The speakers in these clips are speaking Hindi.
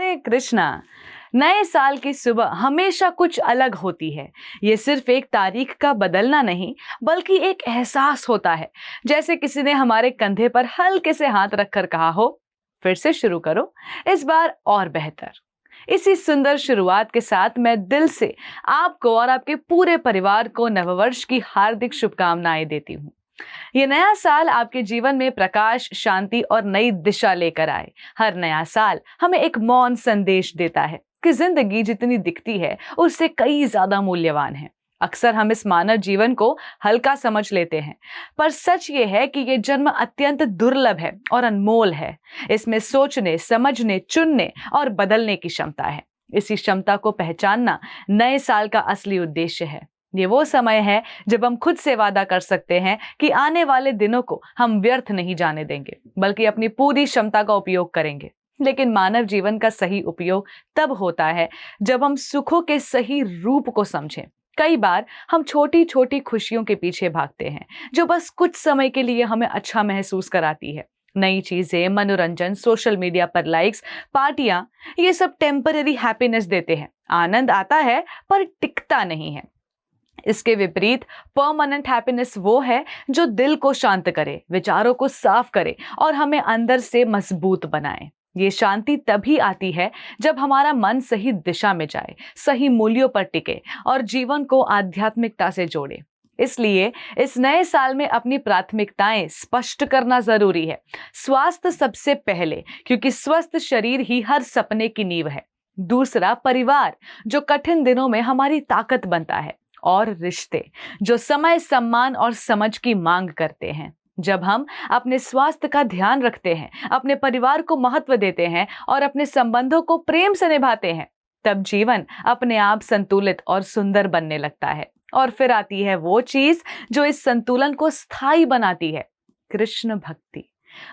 हरे कृष्णा। नए साल की सुबह हमेशा कुछ अलग होती है। ये सिर्फ एक तारीख का बदलना नहीं, बल्कि एक एहसास होता है, जैसे किसी ने हमारे कंधे पर हल्के से हाथ रखकर कहा हो, फिर से शुरू करो, इस बार और बेहतर। इसी सुंदर शुरुआत के साथ मैं दिल से आपको और आपके पूरे परिवार को नववर्ष की हार्दिक शुभकामनाएं देती हूँ। ये नया साल आपके जीवन में प्रकाश, शांति और नई दिशा लेकर आए। हर नया साल हमें एक मौन संदेश देता है कि जिंदगी जितनी दिखती है उससे कई ज्यादा मूल्यवान है। अक्सर हम इस मानव जीवन को हल्का समझ लेते हैं, पर सच ये है कि ये जन्म अत्यंत दुर्लभ है और अनमोल है। इसमें सोचने, समझने, चुनने और बदलने की क्षमता है। इसी क्षमता को पहचानना नए साल का असली उद्देश्य है। ये वो समय है जब हम खुद से वादा कर सकते हैं कि आने वाले दिनों को हम व्यर्थ नहीं जाने देंगे, बल्कि अपनी पूरी क्षमता का उपयोग करेंगे। लेकिन मानव जीवन का सही उपयोग तब होता है जब हम सुखों के सही रूप को समझें। कई बार हम छोटी छोटी खुशियों के पीछे भागते हैं, जो बस कुछ समय के लिए हमें अच्छा महसूस कराती है। नई चीजें, मनोरंजन, सोशल मीडिया पर लाइक्स, पार्टियां, ये सब टेम्पररी हैप्पीनेस देते हैं। आनंद आता है पर टिकता नहीं है। इसके विपरीत परमानेंट हैप्पीनेस वो है जो दिल को शांत करे, विचारों को साफ करे और हमें अंदर से मजबूत बनाए। ये शांति तभी आती है जब हमारा मन सही दिशा में जाए, सही मूल्यों पर टिके और जीवन को आध्यात्मिकता से जोड़े। इसलिए इस नए साल में अपनी प्राथमिकताएं स्पष्ट करना जरूरी है। स्वास्थ्य सबसे पहले, क्योंकि स्वस्थ शरीर ही हर सपने की नींव है। दूसरा, परिवार, जो कठिन दिनों में हमारी ताकत बनता है। और रिश्ते, जो समय, सम्मान और समझ की मांग करते हैं। जब हम अपने स्वास्थ्य का ध्यान रखते हैं, अपने परिवार को महत्व देते हैं और अपने संबंधों को प्रेम से निभाते हैं, तब जीवन अपने आप संतुलित और सुंदर बनने लगता है। और फिर आती है वो चीज जो इस संतुलन को स्थायी बनाती है, कृष्ण भक्ति।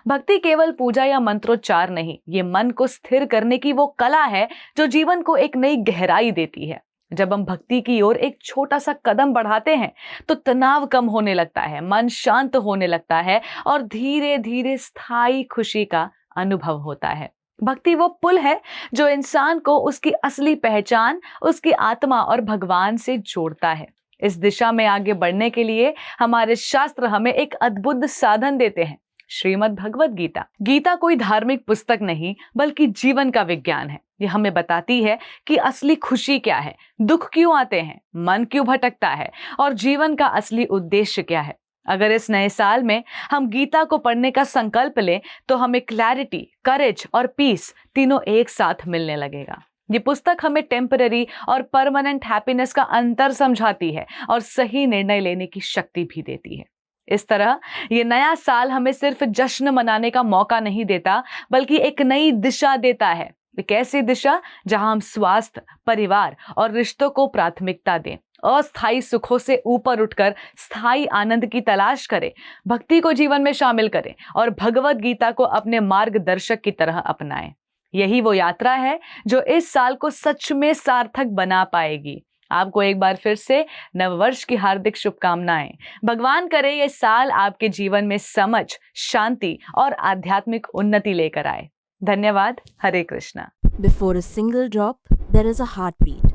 भक्ति केवल पूजा या मंत्रोच्चार नहीं, ये मन को स्थिर करने की वो कला है जो जीवन को एक नई गहराई देती है। जब हम भक्ति की ओर एक छोटा सा कदम बढ़ाते हैं तो तनाव कम होने लगता है, मन शांत होने लगता है और धीरे धीरे स्थायी खुशी का अनुभव होता है। भक्ति वो पुल है जो इंसान को उसकी असली पहचान, उसकी आत्मा और भगवान से जोड़ता है। इस दिशा में आगे बढ़ने के लिए हमारे शास्त्र हमें एक अद्भुत साधन देते हैं, श्रीमद् भगवद गीता। गीता कोई धार्मिक पुस्तक नहीं, बल्कि जीवन का विज्ञान है। ये हमें बताती है कि असली खुशी क्या है, दुख क्यों आते हैं, मन क्यों भटकता है और जीवन का असली उद्देश्य क्या है। अगर इस नए साल में हम गीता को पढ़ने का संकल्प लें तो हमें क्लैरिटी, करेज और पीस तीनों एक साथ मिलने लगेगा। ये पुस्तक हमें टेम्पररी और परमानेंट हैप्पीनेस का अंतर समझाती है और सही निर्णय लेने की शक्ति भी देती है। इस तरह ये नया साल हमें सिर्फ जश्न मनाने का मौका नहीं देता, बल्कि एक नई दिशा देता है। एक ऐसी दिशा जहां हम स्वास्थ्य, परिवार और रिश्तों को प्राथमिकता दें, अस्थायी सुखों से ऊपर उठकर स्थायी आनंद की तलाश करें, भक्ति को जीवन में शामिल करें और भगवद गीता को अपने मार्गदर्शक की तरह अपनाएं। यही वो यात्रा है जो इस साल को सच में सार्थक बना पाएगी। आपको एक बार फिर से नववर्ष की हार्दिक शुभकामनाएं। भगवान करे ये साल आपके जीवन में समझ, शांति और आध्यात्मिक उन्नति लेकर आए। धन्यवाद। हरे Krishna. Before a single drop, there is a heartbeat.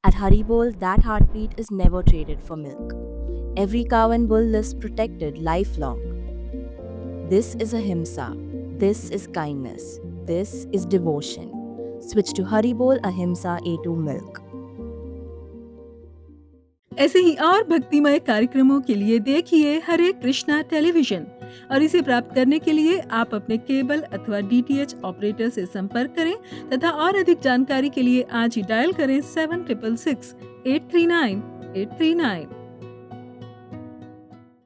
At Haribol, that heartbeat is never traded for milk. Every cow and bull lives protected lifelong. This is ahimsa. This is kindness. This is devotion. Switch to Haribol Ahimsa A2 Milk. ऐसे ही और भक्तिमय कार्यक्रमों के लिए देखिए हरे कृष्णा टेलीविजन और इसे प्राप्त करने के लिए आप अपने केबल अथवा DTH ऑपरेटर से संपर्क करें तथा और अधिक जानकारी के लिए आज ही डायल करें 7666 839 839।